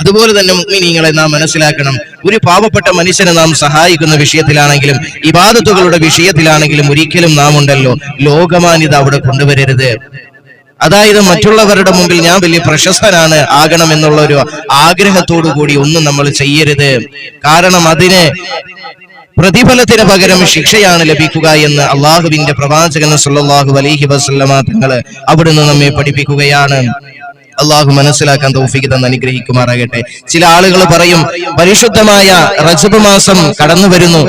അതുപോലെ തന്നെ മുഅ്മിനീങ്ങളെ നാം മനസ്സിലാക്കണം, ഒരു പാവപ്പെട്ട മനുഷ്യനെ നാം സഹായിക്കുന്ന വിഷയത്തിലാണെങ്കിലും ഇബാദത്തുകളുടെ വിഷയത്തിലാണെങ്കിലും ഒരിക്കലും നാം ഉണ്ടല്ലോ ലോകമാന്യത അവിടെ കൊണ്ടുവരരുത്. അതായത് മറ്റുള്ളവരുടെ മുമ്പിൽ ഞാൻ വലിയ പ്രശസ്തനാണ് ആകണം എന്നുള്ള ഒരു ആഗ്രഹത്തോടു കൂടി ഒന്നും നമ്മൾ ചെയ്യരുത്. കാരണം അതിന് പ്രതിഫലത്തിന് പകരം ശിക്ഷയാണ് ലഭിക്കുക എന്ന് അള്ളാഹുവിന്റെ പ്രവാചകൻ സല്ലല്ലാഹു അലൈഹി വസല്ലമ തങ്ങൾ അവിടുന്ന് നമ്മെ പഠിപ്പിക്കുകയാണ്. അള്ളാഹു മനസ്സിലാക്കാൻ തൗഫീഖ് തന്ന് അനുഗ്രഹിക്കുമാറാകട്ടെ. ചില ആളുകൾ പറയും, പരിശുദ്ധമായ റജബ് മാസം കടന്നു വരുന്നു,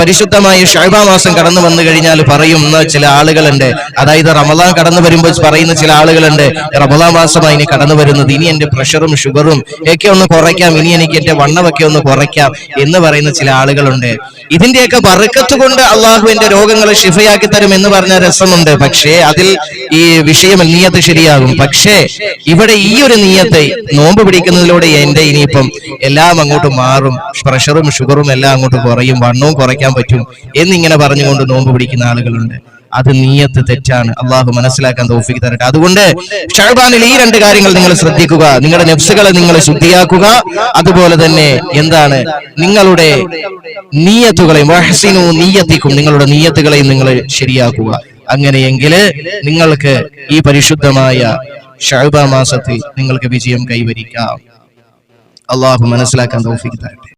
പരിശുദ്ധമായ ശഅബാൻ മാസം കടന്നു വന്നു കഴിഞ്ഞാൽ പറയുന്ന ചില ആളുകളുണ്ട്. അതായത് റമളാൻ കടന്നു വരുമ്പോൾ പറയുന്ന ചില ആളുകളുണ്ട്, റമളാൻ മാസമായി ഇനി കടന്നു വരുന്നത്, ഇനി എന്റെ പ്രഷറും ഷുഗറും ഒക്കെ ഒന്ന് കുറയ്ക്കാം, ഇനി എനിക്ക് എന്റെ വണ്ണമൊക്കെ ഒന്ന് കുറയ്ക്കാം എന്ന് പറയുന്ന ചില ആളുകളുണ്ട്. ഇതിന്റെയൊക്കെ ബർക്കത്ത് കൊണ്ട് അള്ളാഹു എന്റെ രോഗങ്ങളെ ശിഫയാക്കി തരും എന്ന് പറഞ്ഞ രസമുണ്ട്. പക്ഷേ അതിൽ ഈ വിഷയം നിയ്യത്ത് ശരിയാകും. പക്ഷേ ഇവിടെ ഈ ഒരു നിയ്യത്തെ നോമ്പ് പിടിക്കുന്നതിലൂടെ എന്റെ ഇനിയിപ്പം എല്ലാം അങ്ങോട്ട് മാറും, പ്രഷറും ഷുഗറും എല്ലാം അങ്ങോട്ട് കുറയും, വണ്ണവും കുറയ്ക്കാൻ പറ്റും എന്നിങ്ങനെ പറഞ്ഞുകൊണ്ട് നോമ്പ് പിടിക്കുന്ന ആളുകളുണ്ട്. അത് നിയ്യത്ത് തെറ്റാണ്. അള്ളാഹു മനസ്സിലാക്കാൻ തൗഫീഖ് തരട്ടെ. അതുകൊണ്ട് ശഅബാനിൽ ഈ രണ്ട് കാര്യങ്ങൾ നിങ്ങൾ ശ്രദ്ധിക്കുക. നിങ്ങളുടെ നഫ്സുകളെ നിങ്ങൾ ശുദ്ധിയാക്കുക. അതുപോലെ തന്നെ എന്താണ്, നിങ്ങളുടെ നിയ്യത്തുകളെയും വഹ്സിനു നിയ്യത്തിക്കും, നിങ്ങളുടെ നിയ്യത്തുകളെയും നിങ്ങൾ ശരിയാക്കുക. അങ്ങനെയെങ്കിൽ നിങ്ങൾക്ക് ഈ പരിശുദ്ധമായ ശഅബാൻ മാസത്തിൽ നിങ്ങൾക്ക് വിജയം കൈവരിക്കാം. അള്ളാഹു മനസ്സിലാക്കാൻ തൗഫീഖ് തരട്ടെ.